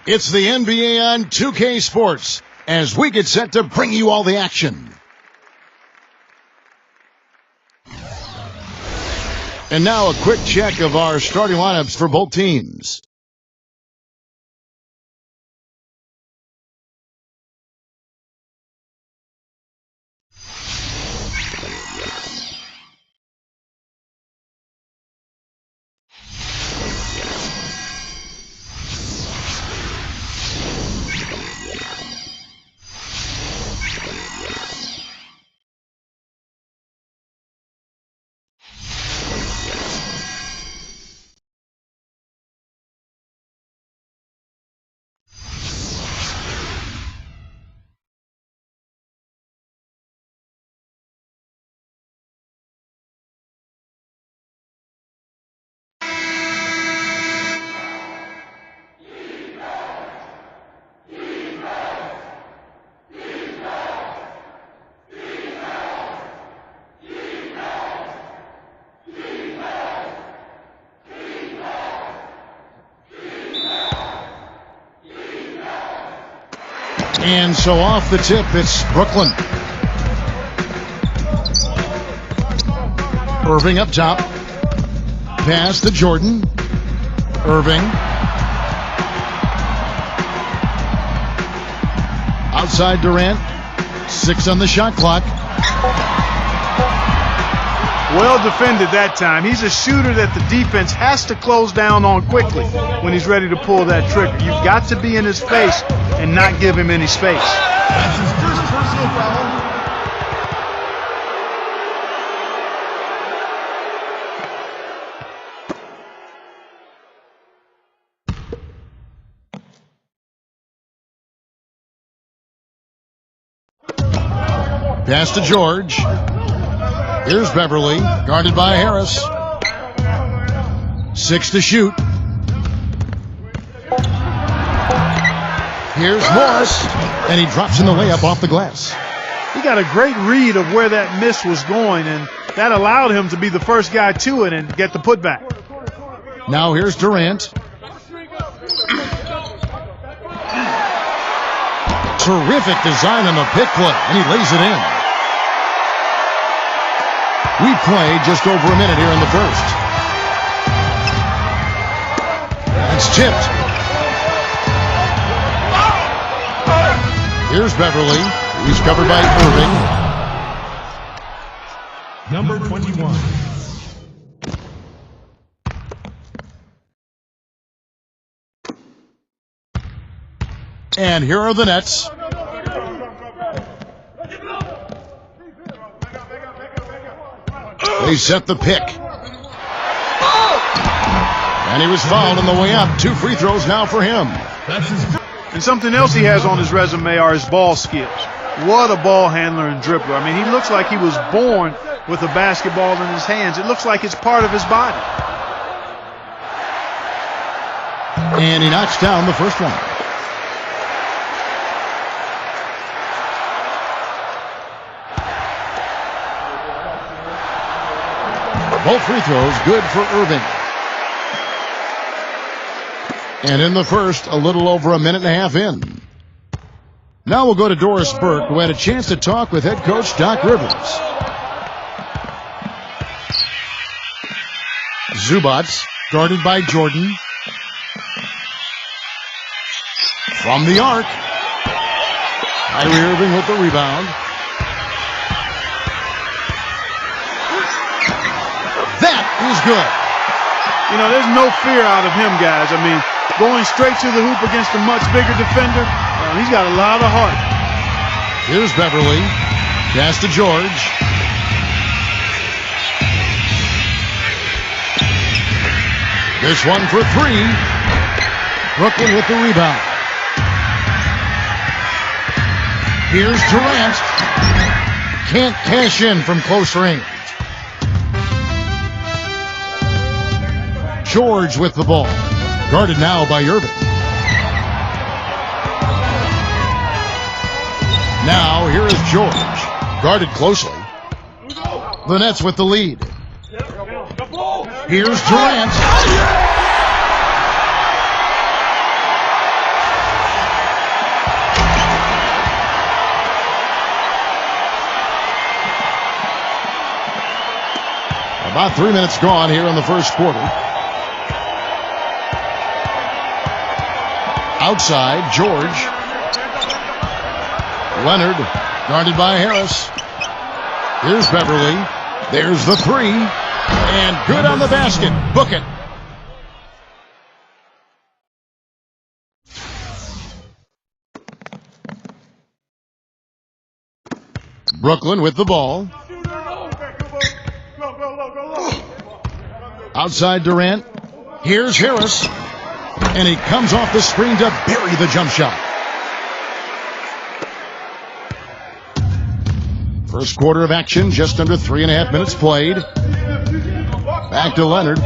It's the NBA on 2K Sports as we get set to bring you all the action. And now a quick check of our starting lineups for both teams. And so off the tip, it's Brooklyn. Irving up top. Pass to Jordan. Irving. Outside Durant. 6 on the shot clock. Well defended that time. He's a shooter that the defense has to close down on quickly when he's ready to pull that trigger. You've got to be in his face and not give him any space. That's his first personal foul. Pass to George. Here's Beverly, guarded by Harris. 6 to shoot. Here's Morris, and he drops in the layup off the glass. He got a great read of where that miss was going, and that allowed him to be the first guy to it and get the putback. Now here's Durant. Terrific design on the pick play, and he lays it in. We played just over a minute here in the first. It's tipped. Here's Beverly. He's covered by Irving. Number 21. And here are the Nets. They set the pick. And he was fouled on the way up. 2 free throws now for him. And something else he has on his resume are his ball skills. What a ball handler and dribbler. I mean, he looks like he was born with a basketball in his hands. It looks like it's part of his body. And he knocks down the first one. Both free throws good for Irving. And in the first, a little over a minute and a half in. Now we'll go to Doris Burke, who had a chance to talk with head coach Doc Rivers. Zubats, guarded by Jordan. From the arc. Kyrie Irving with the rebound. That is good. You know, there's no fear out of him, guys. I mean, going straight to the hoop against a much bigger defender, he's got a lot of heart. Here's Beverly. Pass to George. This one for 3. Brooklyn with the rebound. Here's Durant. Can't cash in from close range. George with the ball. Guarded now by Irving. Now here is George. Guarded closely. The Nets with the lead. Here's Durant. About 3 minutes gone here in the first quarter. Outside, George. Leonard, guarded by Harris. Here's Beverly. There's the three. And good on the basket. Book it. Brooklyn with the ball. Outside Durant. Here's Harris. And he comes off the screen to bury the jump shot. First quarter of action, just under 3.5 minutes played. Back to Leonard.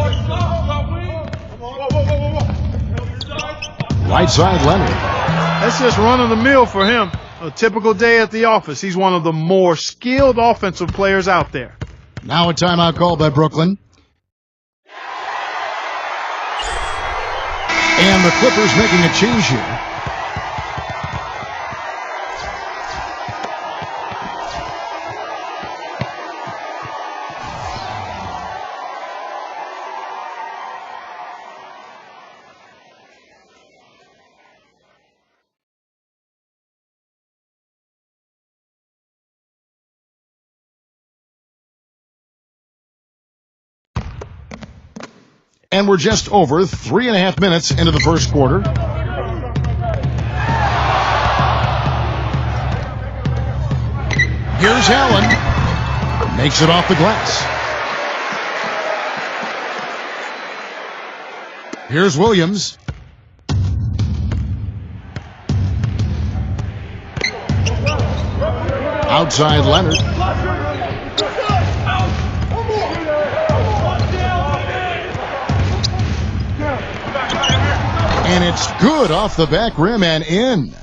Right side, Leonard. That's just run of the mill for him. A typical day at the office. He's one of the more skilled offensive players out there. Now a timeout called by Brooklyn. And the Clippers making a change here. And we're just over 3.5 minutes into the first quarter. Here's Allen. Makes it off the glass. Here's Williams. Outside Leonard. And it's good off the back rim and in.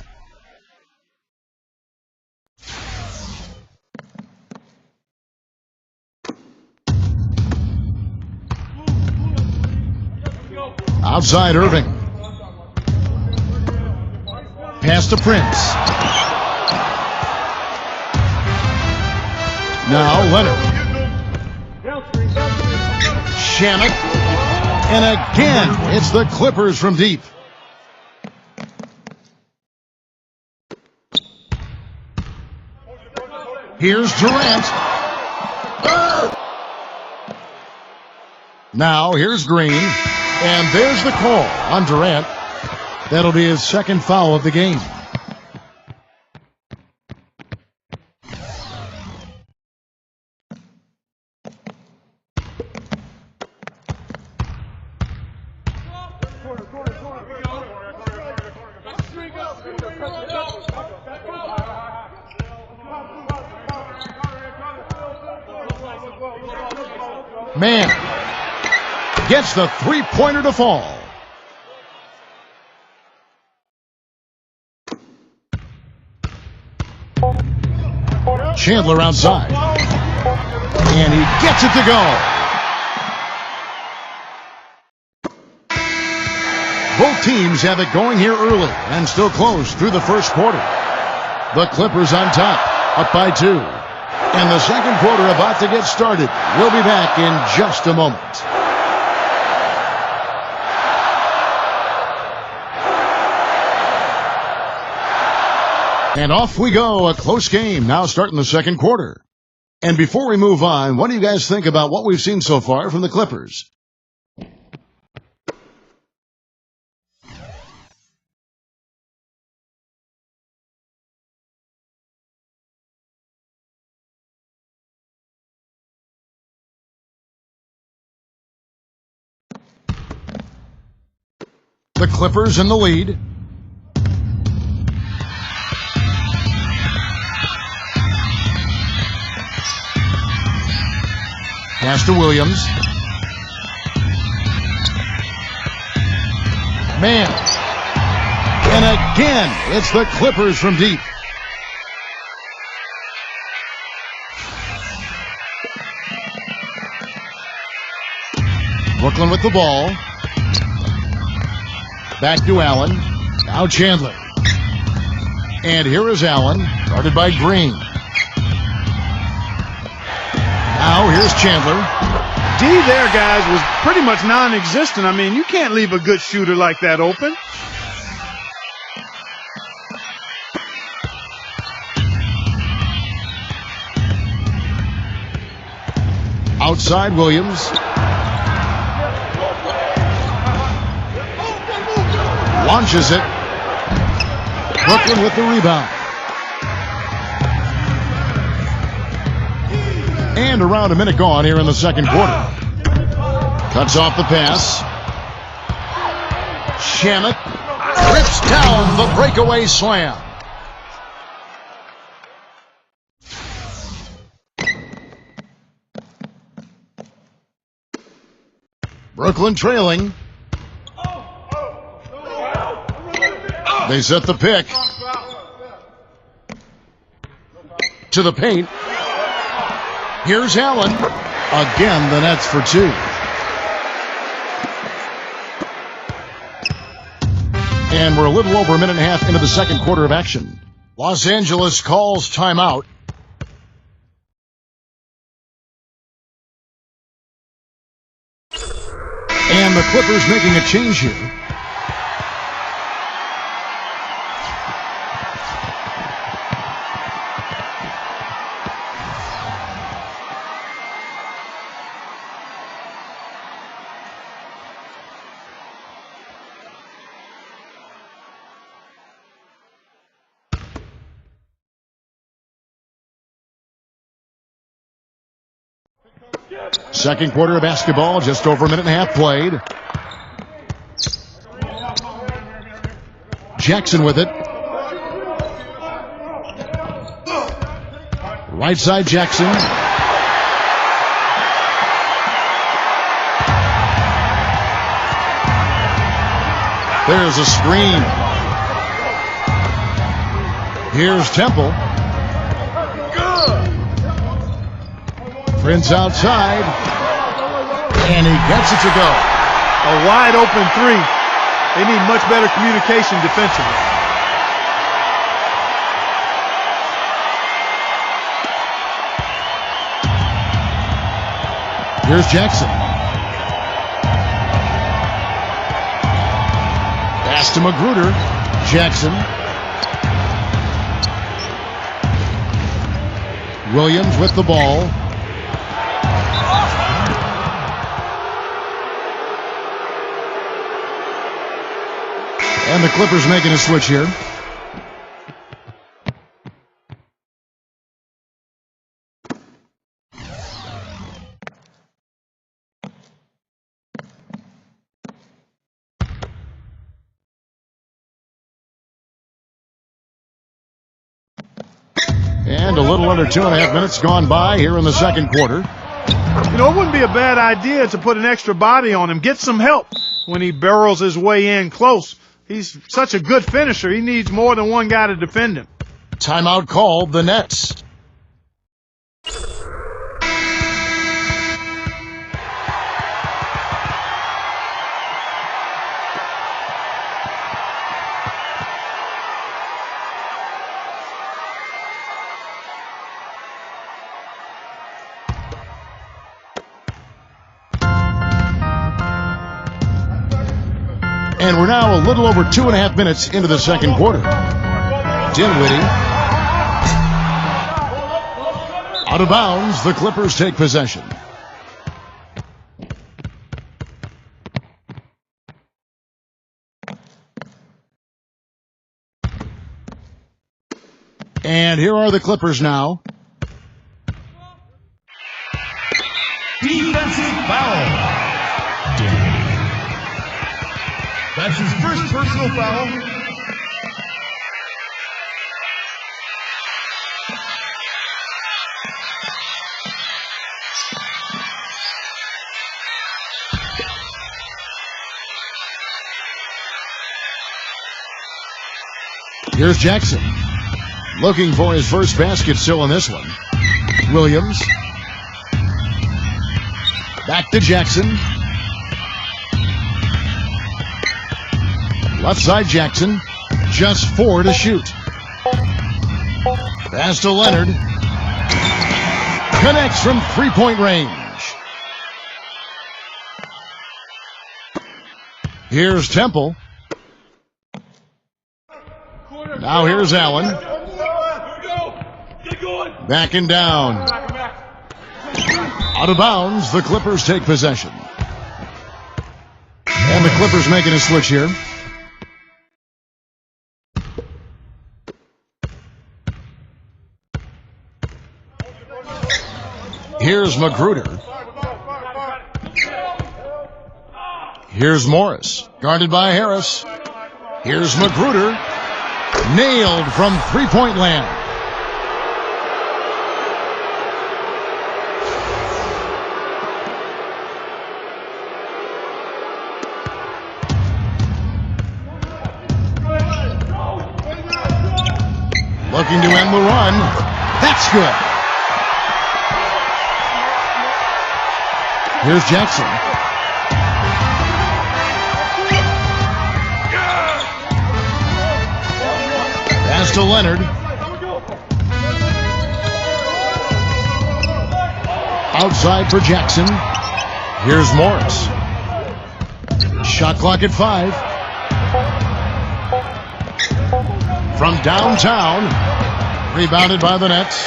Outside Irving. Pass to Prince. Now Leonard. Shamit. And again, it's the Clippers from deep. Here's Durant. Now here's Green. And there's the call on Durant. That'll be his second foul of the game. Man gets the three-pointer to fall. Chandler outside. And he gets it to go. Both teams have it going here early and still close through the first quarter. The Clippers on top, up by 2. And the second quarter about to get started. We'll be back in just a moment. And off we go, a close game now starting the second quarter. And before we move on, what do you guys think about what we've seen so far from the Clippers? The Clippers in the lead. Pass to Williams. Man. And again, it's the Clippers from deep. Brooklyn with the ball. Back to Allen. Now Chandler. And here is Allen, guarded by Green. Now here's Chandler. D there, guys, was pretty much non-existent. I mean, you can't leave a good shooter like that open. Outside Williams. Launches it. Brooklyn with the rebound. And around a minute gone here in the second quarter. Cuts off the pass. Shamit rips down the breakaway slam. Brooklyn trailing. They set the pick. To the paint. Here's Allen. Again, the Nets for two. And we're a little over a minute and a half into the second quarter of action. Los Angeles calls timeout. And the Clippers making a change here. Second quarter of basketball, just over a minute and a half played. Jackson with it. Right side Jackson. There's a screen. Here's Temple. Prince outside, and he gets it to go. A wide open three. They need much better communication defensively. Here's Jackson. Pass to Magruder. Jackson. Williams with the ball. And the Clippers making a switch here. And a little under 2.5 minutes gone by here in the second quarter. You know, it wouldn't be a bad idea to put an extra body on him. Get some help when he barrels his way in close. He's such a good finisher. He needs more than one guy to defend him. Timeout called, the Nets. And we're now a little over 2.5 minutes into the second quarter. Dinwiddie. Out of bounds, the Clippers take possession. And here are the Clippers now. Defensive foul. Dinwiddie. That's his first personal foul. Here's Jackson. Looking for his first basket still in this one. Williams. Back to Jackson. Left side Jackson. Just 4 to shoot. Pass to Leonard. Connects from 3-point range. Here's Temple. Now here's Allen. Backing down. Out of bounds, the Clippers take possession. And the Clippers making a switch here. Here's Magruder. Here's Morris, guarded by Harris. Here's Magruder, nailed from three-point land. Looking to end the run. That's good. Here's Jackson. Pass to Leonard. Outside for Jackson. Here's Morris. Shot clock at 5. From downtown. Rebounded by the Nets.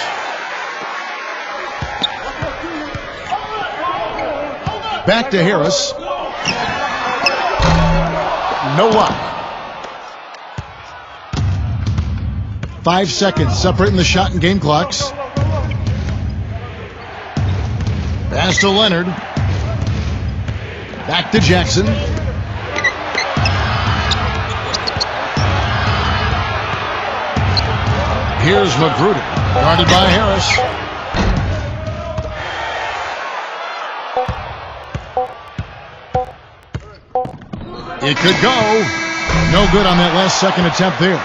Back to Harris. No luck. 5 seconds separating the shot and game clocks. Pass to Leonard. Back to Jackson. Here's Magruder, guarded by Harris. It could go. No good on that last second attempt there.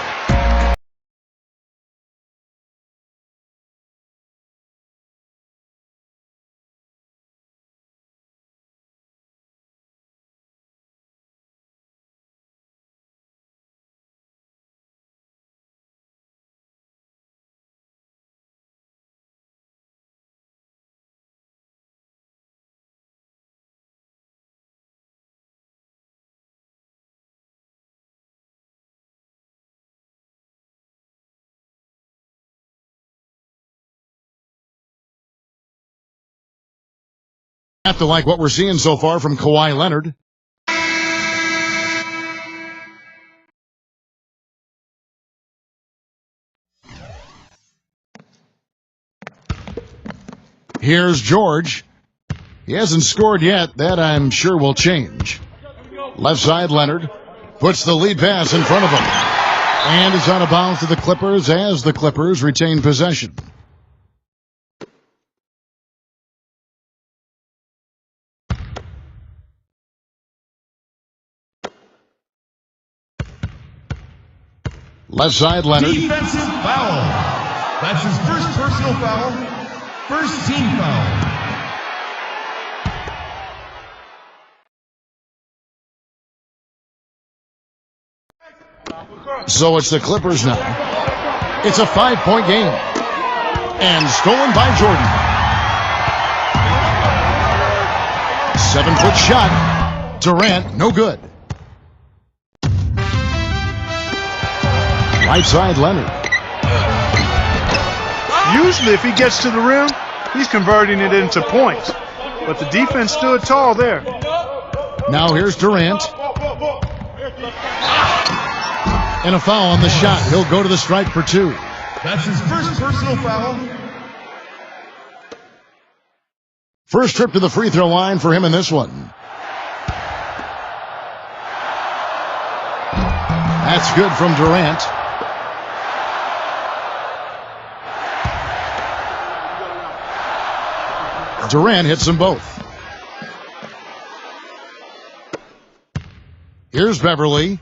Have to like what we're seeing so far from Kawhi Leonard. Here's George. He hasn't scored yet. That I'm sure will change. Left side, Leonard puts the lead pass in front of him. And it's out of bounds to the Clippers as the Clippers retain possession. Left side, Leonard. Defensive foul. That's his first personal foul. First team foul. So it's the Clippers now. It's a 5-point game. And stolen by Jordan. 7-foot shot. Durant, no good. Right side, Leonard. Usually if he gets to the rim, he's converting it into points. But the defense stood tall there. Now here's Durant. And a foul on the shot. He'll go to the strike for 2. That's his first personal foul. First trip to the free throw line for him in this one. That's good from Durant. Durant hits them both. Here's Beverly.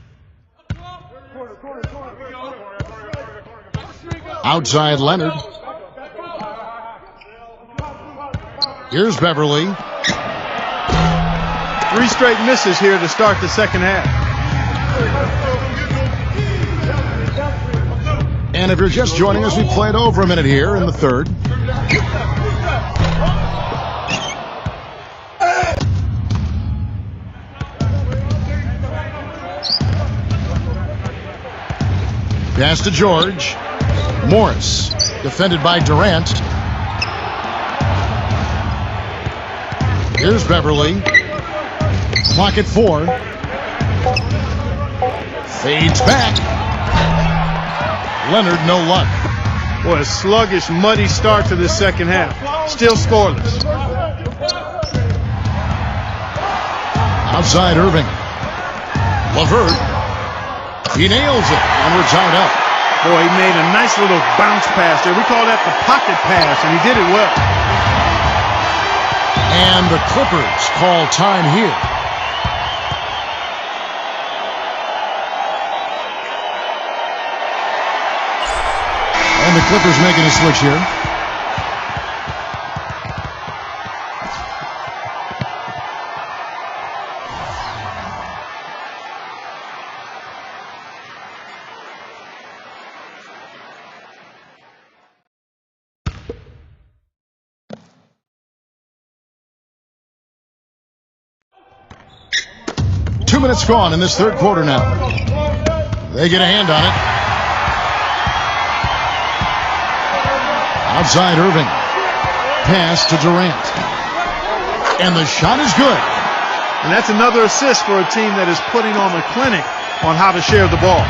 Outside Leonard. Here's Beverly. 3 straight misses here to start the second half. And if you're just joining us, we played over a minute here in the third. Pass to George. Morris, defended by Durant. Here's Beverly. Clock at 4. Fades back. Leonard, no luck. Boy, a sluggish, muddy start to the second half. Still scoreless. Outside Irving. LeVert. He nails it, and we're tied up. Boy, he made a nice little bounce pass there. We call that the pocket pass, and he did it well. And the Clippers call time here. And the Clippers making a switch here. Two minutes gone in this third quarter now. They get a hand on it. Outside Irving. Pass to Durant. And the shot is good. And that's another assist for a team that is putting on a clinic on how to share the ball.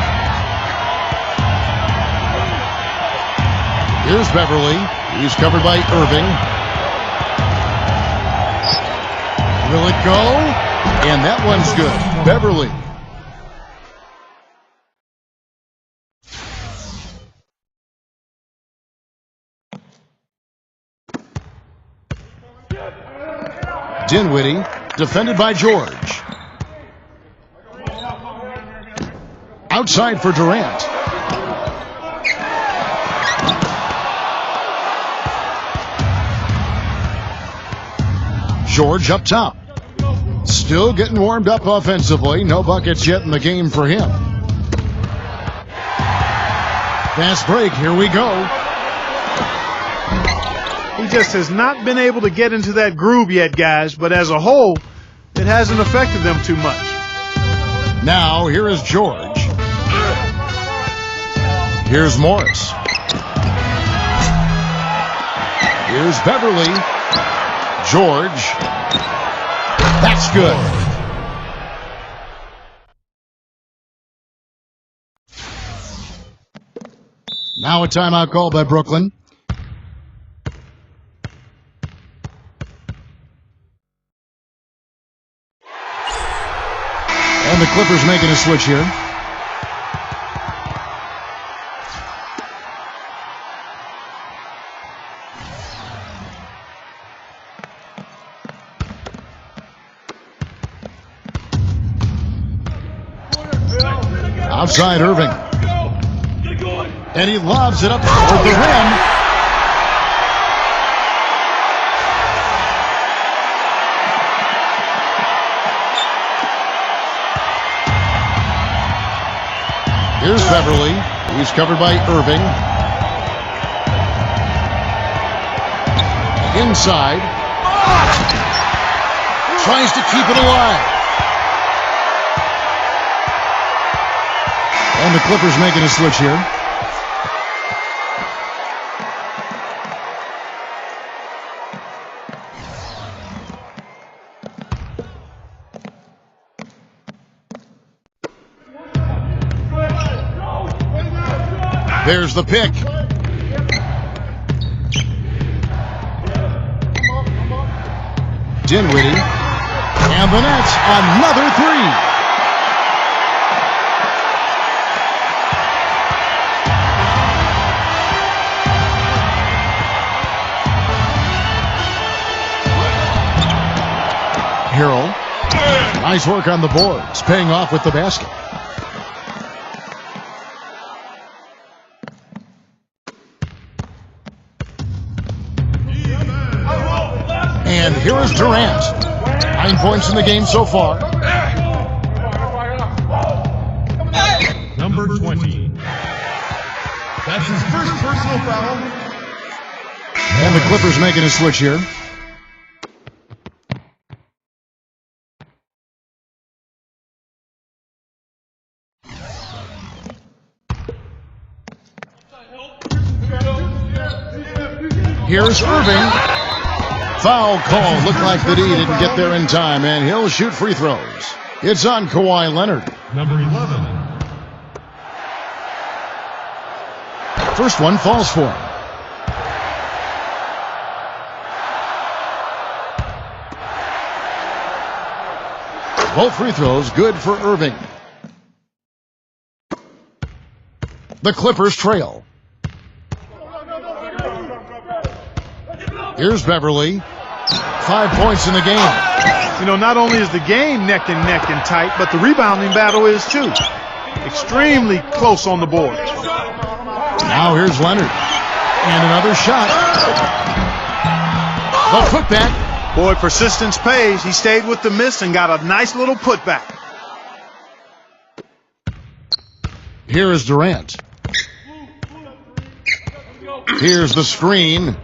Here's Beverly. He's covered by Irving. Will it go? And that one's good. Beverly. Dinwiddie, defended by George. Outside for Durant. George up top. Still getting warmed up offensively. No buckets yet in the game for him. Fast break. Here we go. He just has not been able to get into that groove yet, guys, but as a whole, it hasn't affected them too much. Now, here is George. Here's Morris. Here's Beverly. George. That's good. Now a timeout call by Brooklyn. And the Clippers making a switch here. Outside Irving. And he lobs it up toward the rim. Here's Beverly. He's covered by Irving. Inside. Tries to keep it alive. And the Clippers making a switch here. There's the pick. Dinwiddie. And the Nets, another three. Harrell. Nice work on the boards, paying off with the basket. And here is Durant. 9 points in the game so far. Number 20. That's his first personal foul. And the Clippers making a switch here. Here's Irving. Foul call. Looked like the D didn't get there in time, and he'll shoot free throws. It's on Kawhi Leonard. Number 11. First one falls for him. Both free throws good for Irving. The Clippers trail. Here's Beverly. 5 points in the game. You know, not only is the game neck and tight, but the rebounding battle is too. Extremely close on the boards. Now here's Leonard. And another shot. The putback. Boy, persistence pays. He stayed with the miss and got a nice little putback. Here is Durant. Here's the screen.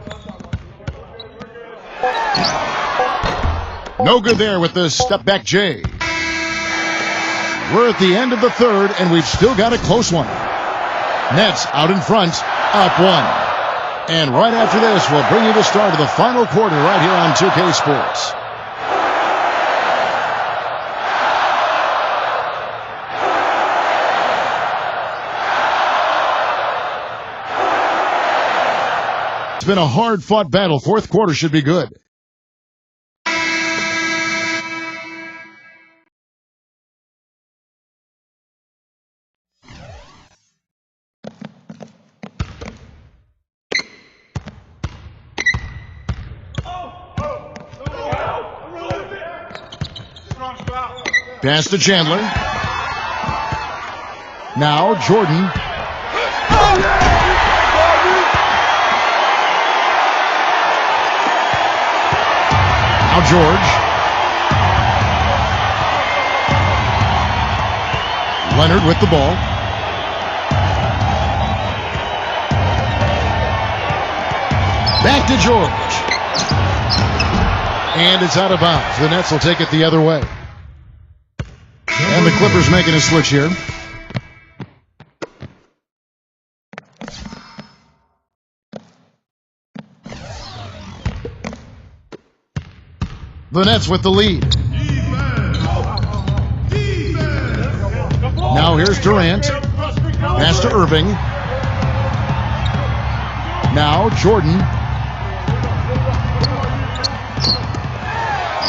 No good there with the step back J. We're at the end of the third, and we've still got a close one. Nets out in front, up one. And right after this, we'll bring you the start of the final quarter right here on 2K Sports. It's been a hard-fought battle. Fourth quarter should be good. Pass to Chandler. Now Jordan. Now George. Leonard with the ball. Back to George. And it's out of bounds. The Nets will take it the other way. And the Clippers making a switch here. The Nets with the lead. Now here's Durant. Pass to Irving. Now Jordan.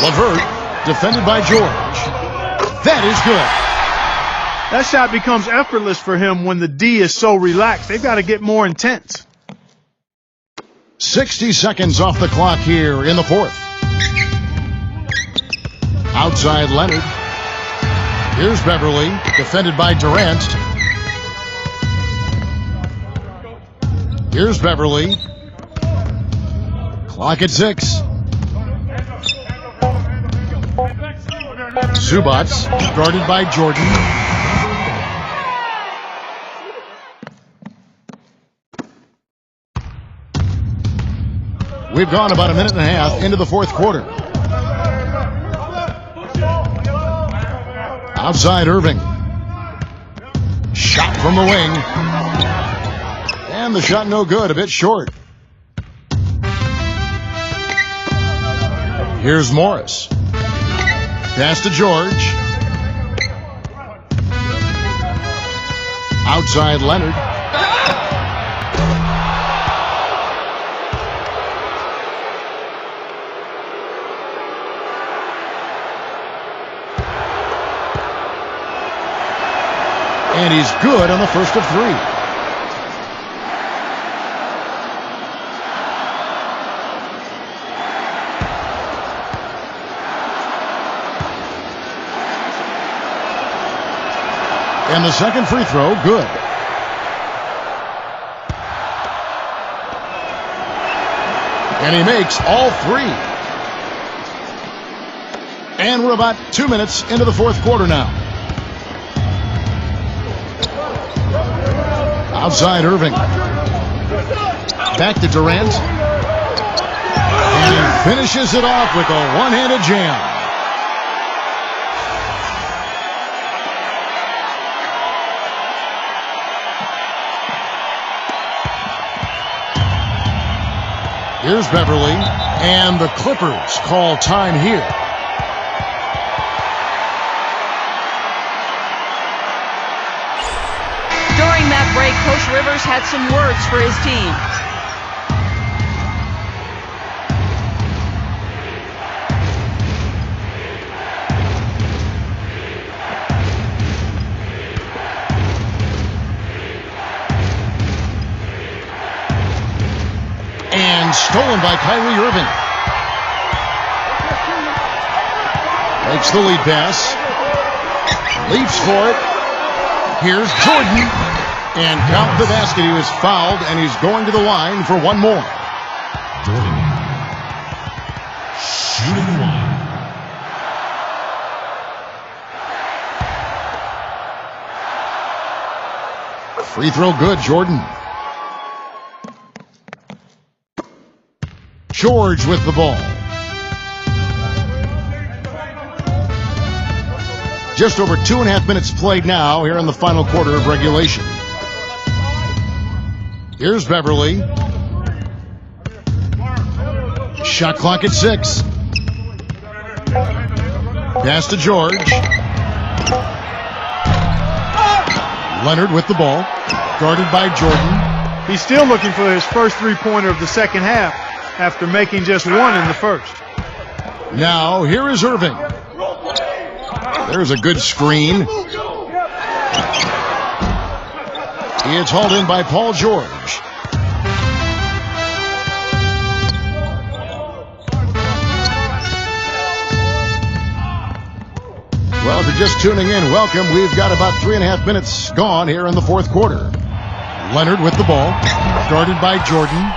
LeVert, defended by George. That is good. That shot becomes effortless for him when the D is so relaxed. They've got to get more intense. 60 seconds off the clock here in the fourth. Outside Leonard. Here's Beverly, defended by Durant. Here's Beverly. Clock at 6. Zubac, guarded by Jordan. We've gone about a minute and a half into the fourth quarter. Outside Irving. Shot from the wing. And the shot no good, a bit short. Here's Morris. Pass to George. Outside Leonard. And he's good on the first of three. And the second free throw, good. And he makes all three. And we're about 2 minutes into the fourth quarter now. Outside Irving. Back to Durant. And he finishes it off with a one-handed jam. Here's Beverly, and the Clippers call time here. During that break, Coach Rivers had some words for his team. And stolen by Kyrie Irving. Makes the lead pass. Leaps for it. Here's Jordan. And count the basket. He was fouled, and he's going to the line for one more. Jordan. Shooting the line. Free throw good, Jordan. George with the ball. Just over 2.5 minutes played now here in the final quarter of regulation. Here's Beverly. Shot clock at 6. Pass to George. Leonard with the ball. Guarded by Jordan. He's still looking for his first three-pointer of the second half after making just one in the first. Now here is Irving. There's a good screen. He is hauled in by Paul George. Well, if you're just tuning in, welcome. We've got about 3.5 minutes gone here in the fourth quarter. Leonard with the ball, guarded by Jordan.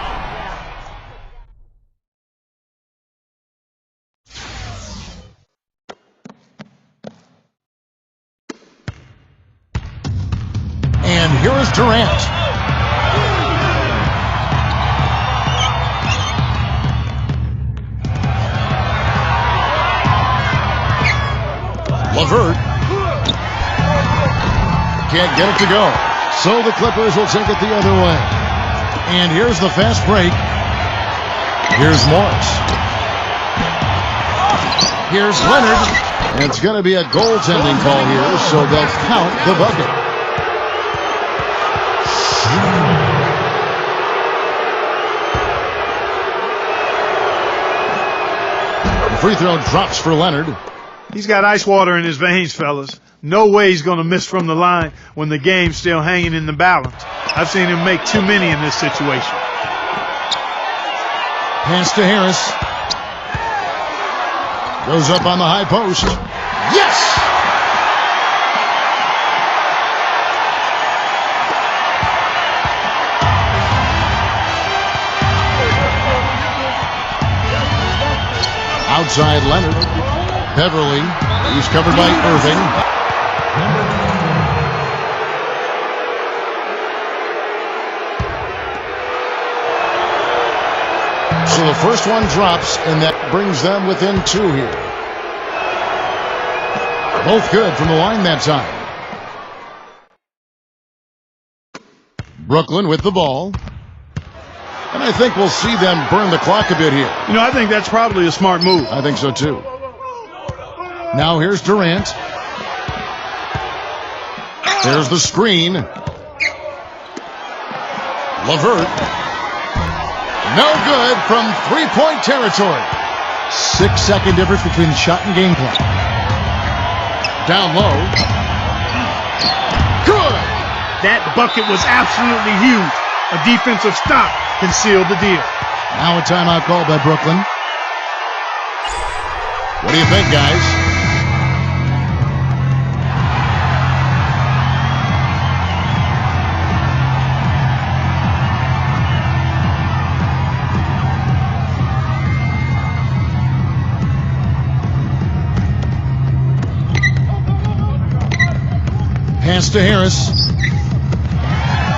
And here is Durant. LeVert can't get it to go. So the Clippers will take it the other way. And here's the fast break. Here's Morris. Here's Leonard. And it's going to be a goaltending call here, so they'll count the bucket. The free throw drops for Leonard. He's got ice water in his veins, fellas. No way he's going to miss from the line when the game's still hanging in the balance. I've seen him make too many in this situation. Pass to Harris. Goes up on the high post. Yes! Outside Leonard. Beverly. He's covered by Irving. So the first one drops, and that brings them within 2 here. Both good from the line that time. Brooklyn with the ball. And I think we'll see them burn the clock a bit here. You know, I think that's probably a smart move. I think so, too. Now here's Durant. There's the screen. LeVert. No good from three-point territory. 6-second difference between shot and game clock. Down low. Good! That bucket was absolutely huge. A defensive stop can seal the deal. Now a timeout call by Brooklyn. What do you think, guys? Pass to Harris.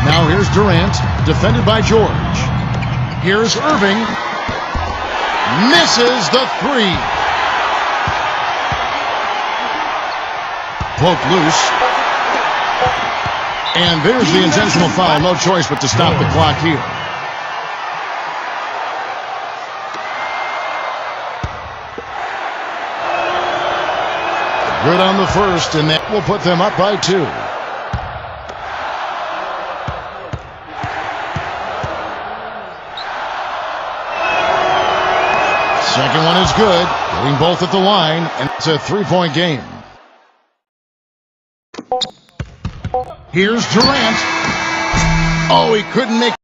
Now here's Durant, defended by George. Here's Irving. Misses the three. Poked loose. And there's the intentional foul. No choice but to stop the clock here. Good on the first, and that will put them up by 2. Second one is good. Getting both at the line, and it's a 3-point game. Here's Durant. Oh, he couldn't make